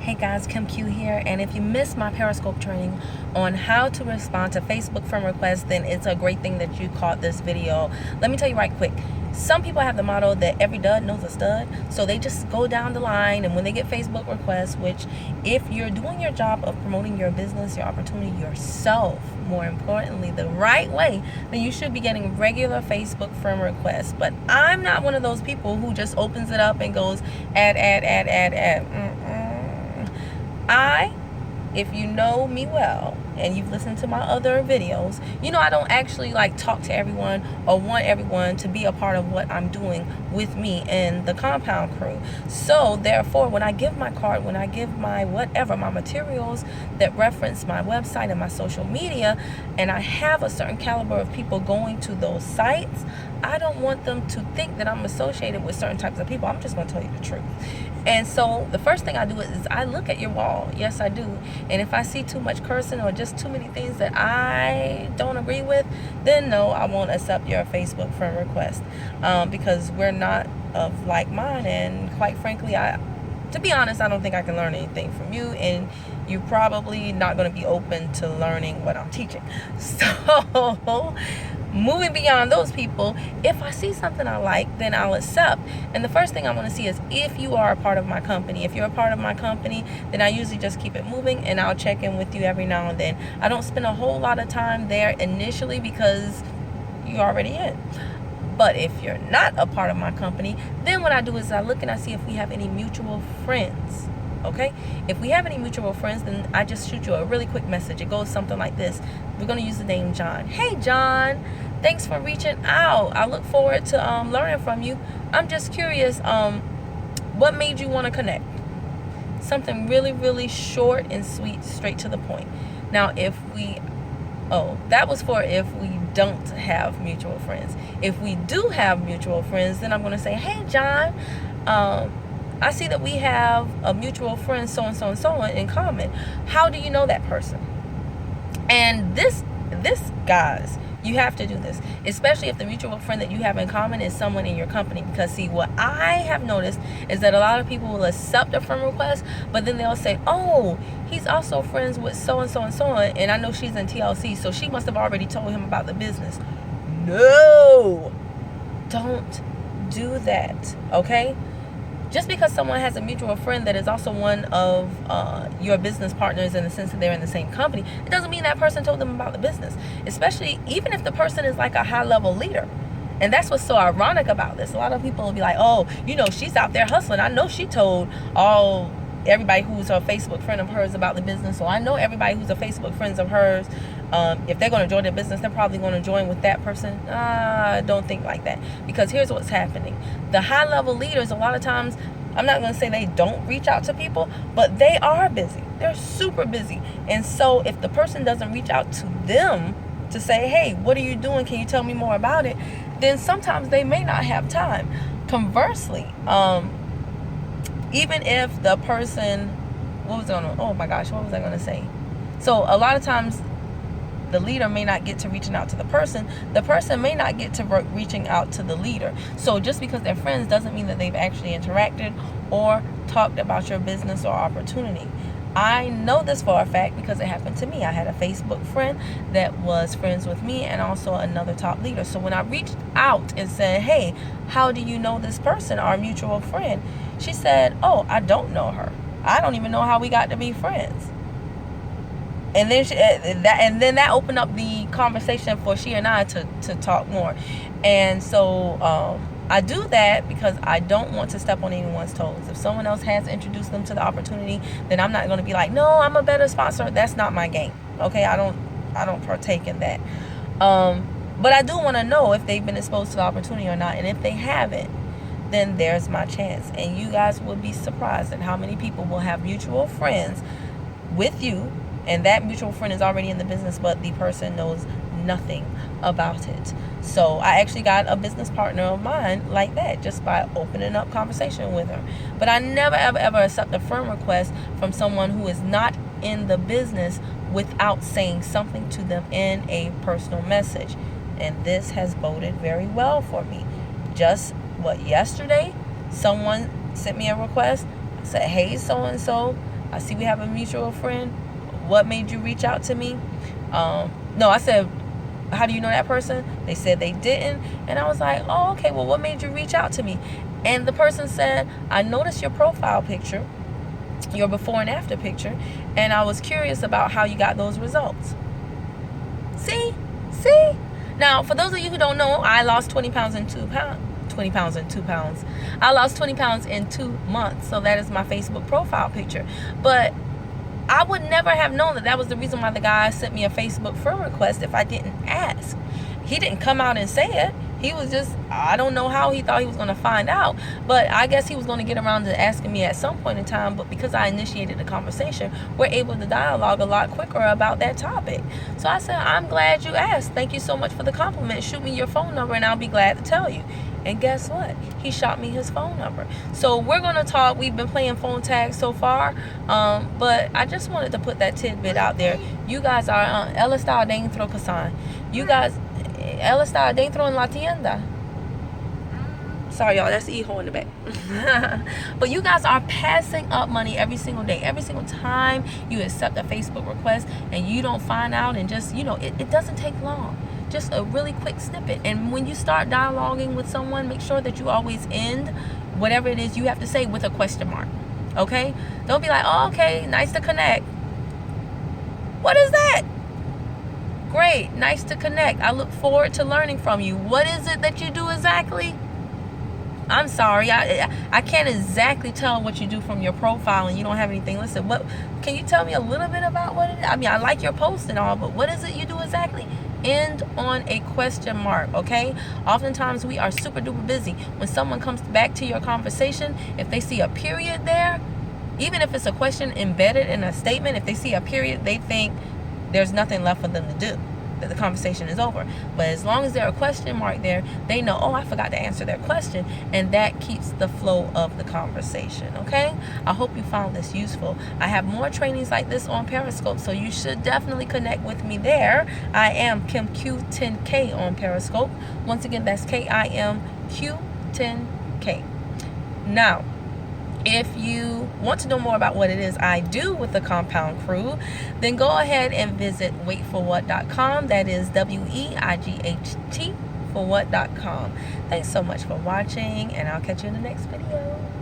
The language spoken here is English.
Hey guys, Kim Q here, and if you missed my Periscope training on how to respond to Facebook friend requests, then it's a great thing that you caught this video. Let me tell you right quick. Some people have the motto that every dud knows a stud, so they just go down the line, and when they get Facebook requests, which if you're doing your job of promoting your business, your opportunity, yourself, more importantly, the right way, then you should be getting regular Facebook friend requests. But I'm not one of those people who just opens it up and goes add. If you know me well and you've listened to my other videos, you know I don't actually like talk to everyone or want everyone to be a part of what I'm doing with me and the compound crew. So therefore, when I give my card, when I give my whatever, my materials that reference my website and my social media, and I have a certain caliber of people going to those sites, I don't want them to think that I'm associated with certain types of people. I'm just going to tell you the truth. And so the first thing I do is I look at your wall. Yes, I do. And if I see too much cursing or just too many things that I don't agree with, then no, I won't accept your Facebook friend request, because we're not of like mind. And quite frankly, to be honest, I don't think I can learn anything from you, and you're probably not going to be open to learning what I'm teaching. So moving beyond those people, if I see something I like, then I'll accept. And the first thing I want to see is if you are a part of my company. If you're a part of my company, then I usually just keep it moving, and I'll check in with you every now and then. I don't spend a whole lot of time there initially because you're already in. But if you're not a part of my company, then what I do is I look and I see if we have any mutual friends. Okay? If we have any mutual friends, then I just shoot you a really quick message. It goes something like this. We're going to use the name John. Hey, John. Thanks for reaching out. I look forward to learning from you. I'm just curious, what made you want to connect? Something really, really short and sweet, straight to the point. Now, that was for if we don't have mutual friends. If we do have mutual friends, then I'm going to say, hey, John, I see that we have a mutual friend, so-and-so and so-on in common. How do you know that person? And this, guys, you have to do this, especially if the mutual friend that you have in common is someone in your company. Because see, what I have noticed is that a lot of people will accept a friend request, but then they'll say, oh, he's also friends with so-and-so and so-on, and I know she's in TLC, so she must have already told him about the business. No, don't do that, okay? Just because someone has a mutual friend that is also one of your business partners in the sense that they're in the same company, it doesn't mean that person told them about the business. Especially even if the person is like a high-level leader. And that's what's so ironic about this. A lot of people will be like, oh, you know, she's out there hustling. I know she told everybody who's a Facebook friend of hers about the business. So I know everybody who's a Facebook friend of hers, if they're going to join their business, they're probably going to join with that person. Don't think like that. Because here's what's happening. The high-level leaders, a lot of times, I'm not going to say they don't reach out to people, but they are busy. They're super busy. And so if the person doesn't reach out to them to say, hey, what are you doing? Can you tell me more about it? Then sometimes they may not have time. Conversely, even if the person, what was I going to say? So a lot of times the leader may not get to reaching out to the person may not get to reaching out to the leader. So just because they're friends doesn't mean that they've actually interacted or talked about your business or opportunity. I know this for a fact because it happened to me. I had a Facebook friend that was friends with me and also another top leader. So when I reached out and said, hey, how do you know this person, our mutual friend? She said, oh, I don't know her. I don't even know how we got to be friends. And then that opened up the conversation for she and I to talk more. And so I do that because I don't want to step on anyone's toes. If someone else has introduced them to the opportunity, then I'm not going to be like, no, I'm a better sponsor. That's not my game. Okay, I don't partake in that. But I do want to know if they've been exposed to the opportunity or not. And if they haven't, then there's my chance. And you guys will be surprised at how many people will have mutual friends with you, and that mutual friend is already in the business, but the person knows nothing about it. So I actually got a business partner of mine like that, just by opening up conversation with her. But I never, ever accept a friend request from someone who is not in the business without saying something to them in a personal message. And this has boded very well for me. Yesterday, someone sent me a request. I said, hey, so-and-so, I see we have a mutual friend. What made you reach out to me? No, I said, how do you know that person? They said they didn't. And I was like, oh, okay, well, what made you reach out to me? And the person said, I noticed your profile picture, your before and after picture, and I was curious about how you got those results. See? Now, for those of you who don't know, I lost 20 pounds in 2 pounds. 20 pounds in 2 pounds. I lost 20 pounds in 2 months. So that is my Facebook profile picture. But I would never have known that was the reason why the guy sent me a Facebook friend request if I didn't ask. He didn't come out and say it. He was just, I don't know how he thought he was going to find out, but I guess he was going to get around to asking me at some point in time. But because I initiated the conversation, we're able to dialogue a lot quicker about that topic. So I said, I'm glad you asked. Thank you so much for the compliment. Shoot me your phone number and I'll be glad to tell you. And guess what? He shot me his phone number. So we're going to talk. We've been playing phone tag so far. But I just wanted to put that tidbit out there. You guys are, ela está dentro, Kasan. You guys, ela está dentro en la tienda. Sorry, y'all. That's Eho in the back. But you guys are passing up money every single day. Every single time you accept a Facebook request and you don't find out, and just, it doesn't take long. Just a really quick snippet. And when you start dialoguing with someone, make sure that you always end whatever it is you have to say with a question mark. Okay? Don't be like, oh, okay, nice to connect. What is that? Great, nice to connect. I look forward to learning from you. What is it that you do exactly? I'm sorry, I can't exactly tell what you do from your profile and you don't have anything listed. What can you tell me a little bit about what it is? I mean, I like your post and all, but what is it you do exactly? End on a question mark, okay? Oftentimes we are super duper busy. When someone comes back to your conversation, if they see a period there, even if it's a question embedded in a statement, if they see a period, they think there's nothing left for them to do, that the conversation is over. But as long as there's a question mark there, they know, oh, I forgot to answer their question, and that keeps the flow of the conversation, okay? I hope you found this useful. I have more trainings like this on Periscope, so you should definitely connect with me there. I am Kim Q10K on Periscope. Once again, that's KIMQ10K. Now, if you want to know more about what it is I do with the Compound Crew, then go ahead and visit waitforwhat.com. That is WEIGHT for what.com. Thanks so much for watching, and I'll catch you in the next video.